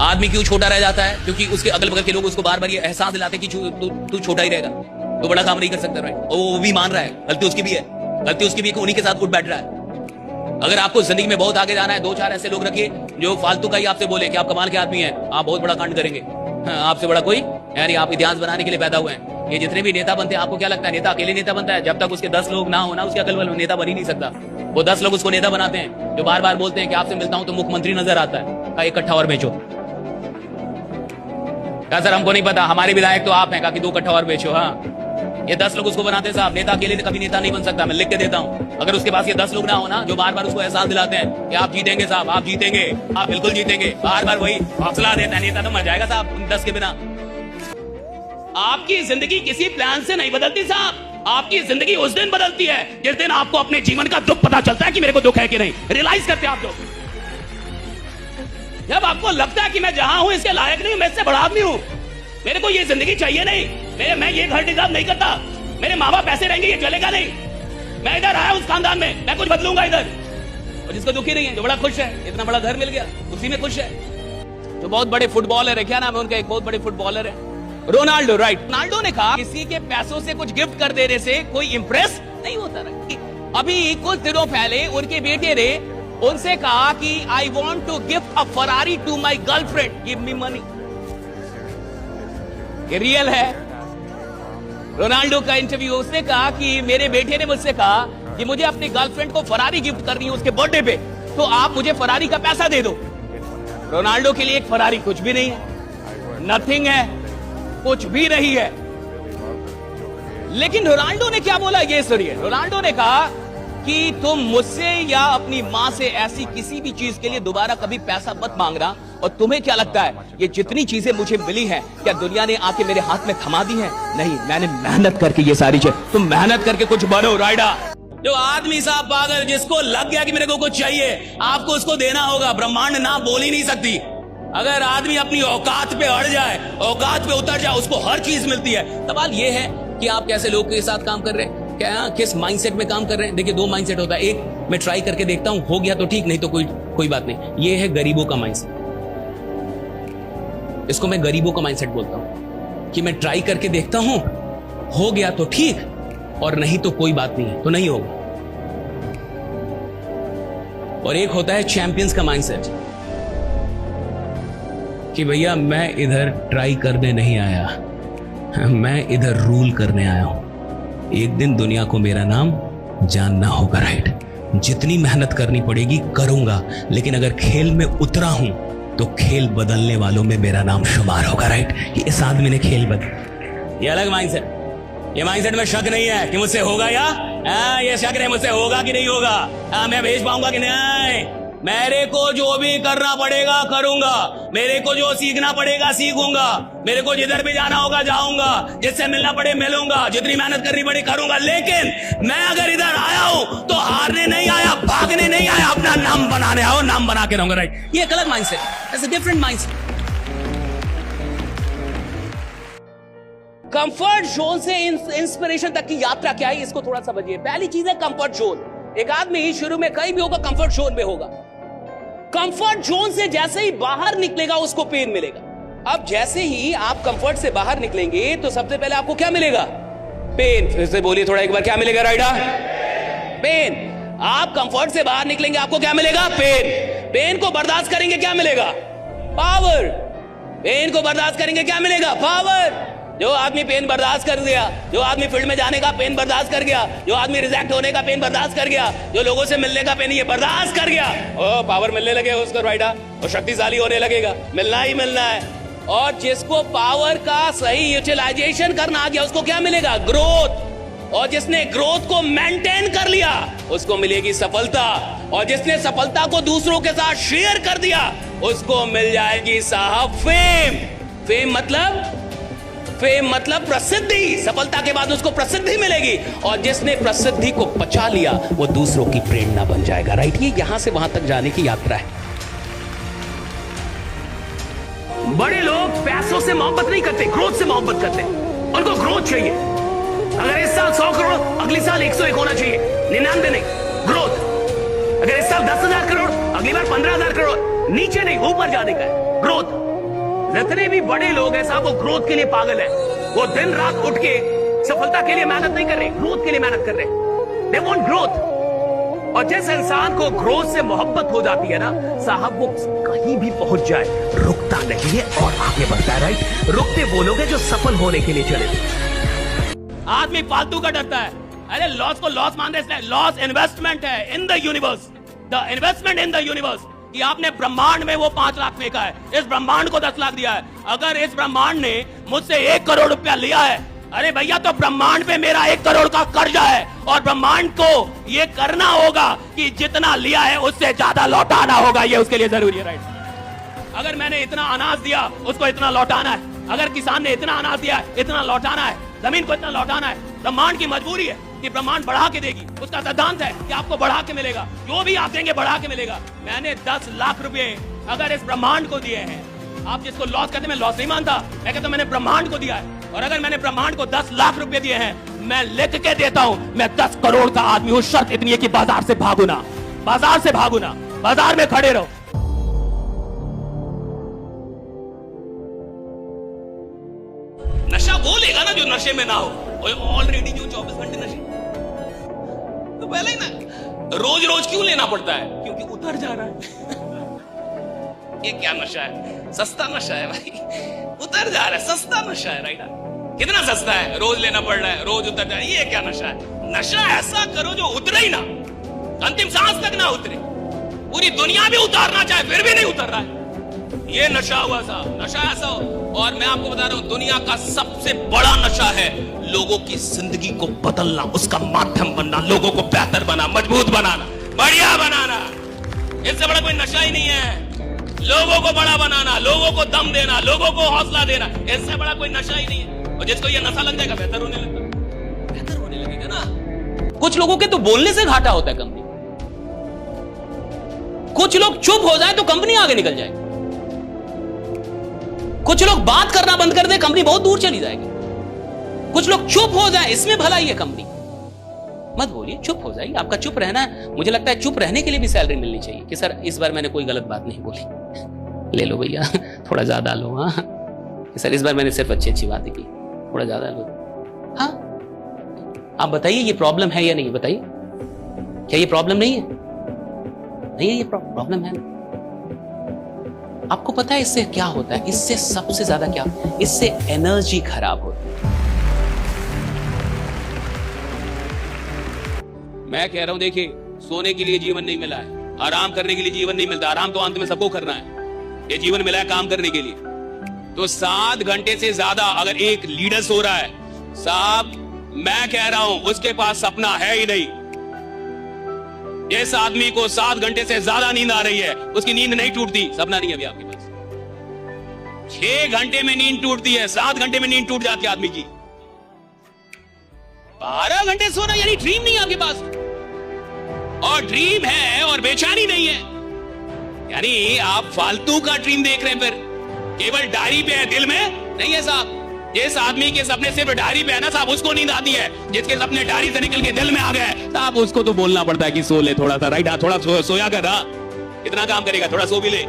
आदमी क्यों छोटा रह जाता है? क्योंकि उसके अगल बगल के लोग उसको बार बार ये एहसास दिलाते कि तू छोटा ही रहेगा, तो बड़ा काम नहीं कर सकता, राइट? और वो भी मान रहा है, गलती उसकी भी है, गलती उसकी भी है कि उन्हीं के साथ उठ बैठ रहा है। अगर आपको जिंदगी में बहुत आगे जाना है, 2-4 ऐसे लोग रखिए जो फालतू का ही आपसे बोले कि आप कमाल के आदमी हैं, आप बहुत बड़ा कांड करेंगे। आपसे बड़ा कोई यानी आप इतिहास बनाने के लिए पैदा हुए हैं। ये जितने भी नेता बनते हैं, आपको क्या लगता है नेता अकेले नेता बनता है? जब तक उसके 10 लोग ना हो ना, उसके अगल बगल नेता बन ही नहीं सकता। वो 10 लोग उसको नेता बनाते हैं, जो बार बार बोलते हैं कि आपसे मिलता हूं तो मुख्यमंत्री नजर आता है। का इकट्ठा और बेचो। क्या सर हमको नहीं पता, हमारे विधायक तो आप हैं, कि 2 कट्ठा और बेचो। हाँ, ये 10 लोग उसको बनाते हैं साहब। नेता अकेले कभी नेता नहीं बन सकता, मैं लिख के देता हूं। अगर उसके पास ये 10 लोग ना हो ना, जो बार बार उसको एहसास दिलाते हैं कि आप जीतेंगे साहब, आप जीतेंगे, आप बिल्कुल जीतेंगे, बार बार वही हौसला देता है, नेता तो मर जाएगा साहब उन 10 के बिना। आपकी जिंदगी किसी प्लान से नहीं बदलती साहब। आपकी जिंदगी उस दिन बदलती है जिस दिन आपको अपने जीवन का दुख पता चलता है कि मेरे को दुख है कि नहीं। रियलाइज करते आप लोग। जब आपको लगता है कि मैं जहां हूं इसके लायक नहीं, मैं इससे बड़ा आदमी हूं, मेरे को ये जिंदगी चाहिए नहीं, मैं ये घर डिजर्व नहीं करता, मेरे माँ बाप पैसे रहेंगे, ये चलेगा नहीं, मैं इधर आया उस खानदान में, मैं कुछ बदलूंगा इधर। और जिसको दुखी नहीं है, जो बड़ा खुश है, इतना बड़ा घर मिल गया, उसी में खुश है। जो बहुत बड़े फुटबॉलर है, क्या नाम है उनका, एक बहुत बड़े फुटबॉलर है रोनाल्डो, राइट? रोनाल्डो ने कहा किसी के पैसों से कुछ गिफ्ट कर देने से कोई इंप्रेस नहीं होता। अभी कुछ दिनों पहले उनके बेटे ने उनसे कहा कि I want to gift a Ferrari to my girlfriend, give me money. ये रियल है। रोनाल्डो का इंटरव्यू, उसने कहा कि मेरे बेटे ने मुझसे कहा कि मुझे अपनी गर्लफ्रेंड को फरारी गिफ्ट करनी है उसके बर्थडे पे, तो आप मुझे फरारी का पैसा दे दो। रोनाल्डो के लिए एक फरारी कुछ भी नहीं है, नथिंग है, कुछ भी नहीं है। लेकिन रोनाल्डो ने क्या बोला ये सुनिए। रोनाल्डो ने कहा कि तुम मुझसे या अपनी मां से ऐसी किसी भी चीज के लिए दोबारा कभी पैसा मत मांगना। और तुम्हें क्या लगता है ये जितनी चीजें मुझे मिली हैं, क्या दुनिया ने आके मेरे हाथ में थमा दी हैं? नहीं, मैंने मेहनत करके ये सारी चीज। तुम मेहनत करके कुछ बनो, राइडा। जो आदमी साहब पागल, जिसको लग गया कि मेरे को कुछ चाहिए, आपको उसको देना होगा। ब्रह्मांड ना बोल ही नहीं सकती। अगर आदमी अपनी औकात पे अड़ जाए, औकात पे उतर जाए, उसको हर चीज मिलती है। सवाल ये है कि आप कैसे लोग के साथ काम कर रहे हैं, क्या किस माइंडसेट में काम कर रहे हैं। देखिए 2 माइंडसेट होता है, एक मैं ट्राई करके देखता हूं, हो गया तो ठीक, नहीं तो कोई बात नहीं। ये है गरीबों का माइंडसेट। इसको मैं गरीबों का माइंडसेट बोलता हूं कि मैं ट्राई करके देखता हूं, हो गया तो ठीक, और नहीं तो कोई बात नहीं है, तो नहीं होगा। और एक होता है चैंपियंस का माइंडसेट कि भैया मैं इधर ट्राई करने नहीं आया, मैं इधर रूल करने आया हूं। एक दिन दुनिया को मेरा नाम जानना होगा, राइट? जितनी मेहनत करनी पड़ेगी करूंगा, लेकिन अगर खेल में उतरा हूं तो खेल बदलने वालों में मेरा नाम शुमार होगा, राइट? ये इस आदमी ने खेल बदल। ये अलग माइंडसेट। ये माइंडसेट में शक नहीं है कि मुझसे होगा या ये शक नहीं मुझसे होगा कि नहीं होगा, मैं भेज पाऊंगा कि नहीं। मेरे को जो भी करना पड़ेगा करूंगा, मेरे को जो सीखना पड़ेगा सीखूंगा, मेरे को जिधर भी जाना होगा जाऊंगा, जिससे मिलना पड़े मिलूंगा, जितनी मेहनत करनी पड़े करूंगा। लेकिन मैं अगर इधर आया हूं तो हारने नहीं आया, भागने नहीं आया, अपना नाम बनाने आओ, नाम बना के रहूंगा, राइट? ये एक अलग mindset, that's a different mindset. Comfort zone से इंस्पिरेशन तक की यात्रा क्या है, इसको थोड़ा समझिए। पहली चीज है कंफर्ट जोन। एक आदमी शुरू में कहीं भी होगा, कंफर्ट जोन में होगा। कंफर्ट जोन से जैसे ही बाहर निकलेगा उसको पेन मिलेगा। अब जैसे ही आप कंफर्ट से बाहर निकलेंगे तो सबसे पहले आपको क्या मिलेगा? पेन। फिर से बोलिए थोड़ा एक बार, क्या मिलेगा राइडा? पेन। आप कंफर्ट से बाहर निकलेंगे, आपको क्या मिलेगा? पेन। पेन को बर्दाश्त करेंगे, क्या मिलेगा? पावर। पेन को बर्दाश्त करेंगे, क्या मिलेगा? पावर। जो आदमी पेन बर्दाश्त कर गया, जो आदमी फील्ड में जाने का पेन बर्दाश्त कर गया, जो आदमी रिजेक्ट होने का पेन बर्दाश्त कर गया, जो लोगों से मिलने का पेन ये बर्दाश्त कर गया, ओ पावर मिलने लगे उसको, राइडा, और शक्तिशाली होने लगेगा। मिलना ही मिलना है। और जिसको पावर का सही यूटिलाइजेशन करना आ गया उसको क्या मिलेगा? ग्रोथ। और जिसने ग्रोथ को मेंटेन कर लिया उसको मिलेगी सफलता। और जिसने सफलता को दूसरों के साथ शेयर कर दिया उसको मिल जाएगी साहब फेम। फेम मतलब प्रसिद्धि। सफलता के बाद उसको प्रसिद्धि मिलेगी। और जिसने प्रसिद्धि को पचा लिया वो दूसरों की प्रेरणा बन जाएगा, राइट? ये यहां से वहां तक जाने की यात्रा है। बड़े लोग पैसों से मोहब्बत नहीं करते, ग्रोथ से मोहब्बत करते हैं। उनको ग्रोथ चाहिए। अगर इस साल 100 करोड़, अगले साल 101 होना चाहिए, 99 नहीं, ग्रोथ। अगर इस साल 10,000 करोड़, अगली बार 15,000 करोड़, नीचे नहीं ऊपर जाने का है, ग्रोथ। जितने भी बड़े लोग हैं साहब, वो ग्रोथ के लिए पागल है। वो दिन रात उठ के सफलता के लिए मेहनत नहीं कर रहे, ग्रोथ के लिए मेहनत कर रहे। They want growth. और जिस इंसान को ग्रोथ से मोहब्बत हो जाती है ना साहब, वो कहीं भी पहुंच जाए रुकता नहीं है और आगे बढ़ता है। राइट? रुकते वो लोग हैं जो सफल होने के लिए चले। आदमी फालतू का डरता है। अरे लॉस को लॉस मान रहे, लॉस इन्वेस्टमेंट है in the universe, the investment in the universe. कि आपने ब्रह्मांड में वो 5 लाख फेंका है, इस ब्रह्मांड को 10 लाख दिया है। अगर इस ब्रह्मांड ने मुझसे 1 करोड़ रुपया लिया है, अरे भैया तो ब्रह्मांड पे मेरा 1 करोड़ का कर्जा है, और ब्रह्मांड को ये करना होगा कि जितना लिया है उससे ज्यादा लौटाना होगा। ये उसके लिए जरूरी है। राइट? अगर मैंने इतना अनाज दिया, उसको इतना लौटाना है। अगर किसान ने इतना अनाज दिया है, इतना लौटाना है। जमीन को इतना लौटाना है। ब्रह्मांड की मजबूरी है कि ब्रह्मांड बढ़ा के देगी। उसका सिद्धांत है कि आपको बढ़ा के मिलेगा, जो भी आप देंगे बढ़ा के मिलेगा। मैंने 10 लाख रुपए अगर इस ब्रह्मांड को दिए हैं, आप जिसको लॉस कहते हैं, मैं लॉस नहीं मानता, मैं कहता हूं मैंने ब्रह्मांड को दिया है। और अगर मैंने ब्रह्मांड को 10 लाख रुपए दिए हैं, मैं लिख के देता हूं मैं 10 करोड़ का आदमी हूं। शर्त इतनी है कि बाजार से भागू ना, बाजार से भागू ना, बाजार में खड़े रहो। नशा वो लेगा ना जो नशे में ना हो। ऑलरेडी जो 24 घंटे नशे, तो पहले ही ना रोज रोज क्यों लेना पड़ता है? क्योंकि उतर जा रहा है। ये क्या नशा है? सस्ता नशा है भाई, उतर जा रहा है, सस्ता नशा है। राइट? कितना सस्ता है, रोज लेना पड़ रहा है, रोज उतर जा रहा है। ये क्या नशा है? नशा ऐसा करो जो उतरे ही ना, अंतिम सांस तक ना उतरे। पूरी दुनिया भी उतारना चाहे फिर भी नहीं उतर रहा है। ये नशा हुआ साहब, नशा ऐसा हो। और मैं आपको बता रहा हूं, दुनिया का सबसे बड़ा नशा है लोगों की जिंदगी को बदलना, उसका माध्यम बनना, लोगों को बेहतर बना, मजबूत बनाना, बढ़िया बनाना। इससे बड़ा कोई नशा ही नहीं है। लोगों को बड़ा बनाना, लोगों को दम देना, लोगों को हौसला देना, इससे बड़ा कोई नशा ही नहीं है। और जिसको ये नशा लग जाएगा, बेहतर होने लगेगा, बेहतर होने लगेगा ना। कुछ लोगों के तो बोलने से घाटा होता है कंपनी। कुछ लोग चुप हो जाए तो कंपनी आगे निकल जाएगी। कुछ लोग बात करना बंद कर दे, कंपनी बहुत दूर चली जाएगी। कुछ लोग चुप हो जाए, इसमें भलाई है कंपनी। मत बोलिए, चुप हो जाइए। आपका चुप रहना है। मुझे लगता है चुप रहने के लिए भी सैलरी मिलनी चाहिए कि सर इस बार मैंने कोई गलत बात नहीं बोली, ले लो भैया, थोड़ा ज्यादा लो। हाँ सर, इस बार मैंने सिर्फ अच्छी बातें की, थोड़ा ज्यादा लो। हाँ, आप बताइए ये प्रॉब्लम है या नहीं? बताइए, क्या ये प्रॉब्लम नहीं है? नहीं है, ये प्रॉब्लम है। आपको पता है इससे क्या होता है? इससे सबसे ज्यादा क्या, इससे एनर्जी खराब होती है। मैं कह रहा हूं, देखिए, सोने के लिए जीवन नहीं मिला है, आराम करने के लिए जीवन नहीं मिलता। आराम तो अंत में सबको करना है। ये जीवन मिला है काम करने के लिए। तो 7 घंटे से ज्यादा अगर एक लीडर सो रहा है साहब, मैं कह रहा हूं उसके पास सपना है ही नहीं। जिस आदमी को 7 घंटे से ज्यादा नींद आ रही है, उसकी नींद नहीं टूटती, सपना नहीं है अभी आपके पास। 6 घंटे में नींद टूटती है, 7 घंटे में नींद टूट जाती है आदमी की। 12 घंटे सोना यानी ड्रीम नहीं है आपके पास। और ड्रीम है और बेचैनी नहीं है, यानी आप फालतू का ड्रीम देख रहे हैं। फिर केवल डायरी पे है, दिल में नहीं है साहब। जिस आदमी के सपने सिर्फ डायरी पे है ना साहब, उसको नींद आती है। जिसके सपने डायरी से निकल के दिल में आ गए साहब, उसको तो बोलना पड़ता है कि सो ले थोड़ा सा। राइट? थोड़ा सोया कर। इतना काम करेगा, थोड़ा सो भी ले।